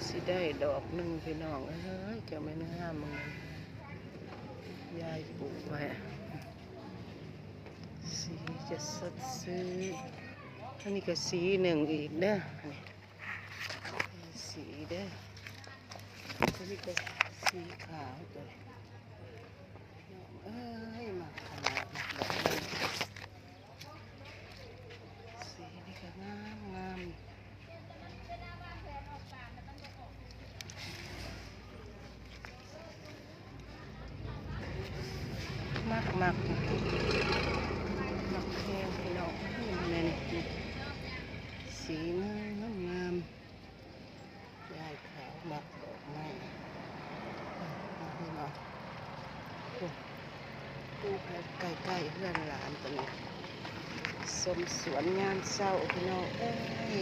สิได้ดอกหนึ่งพี่น้องเอ้ยจะไม่น่ามึงยายปลูกไว้สีจะสดซื้ออันนี้ก็สีหนึ่งอีกเด้อสีเด้ออันนี้ก็สีขาวตัวเอ้ยมาขนาดดอกนี้สีนี่ก็งามงามมากมากมักแพงพี่น้องนี่นี่สีงามงามยายขาวมักดอกไม้พี่น้องปลูกใกล้ๆเพื่อนหลานตัวนี้สมสวนงานเศร้าพี่น้องเอ้ย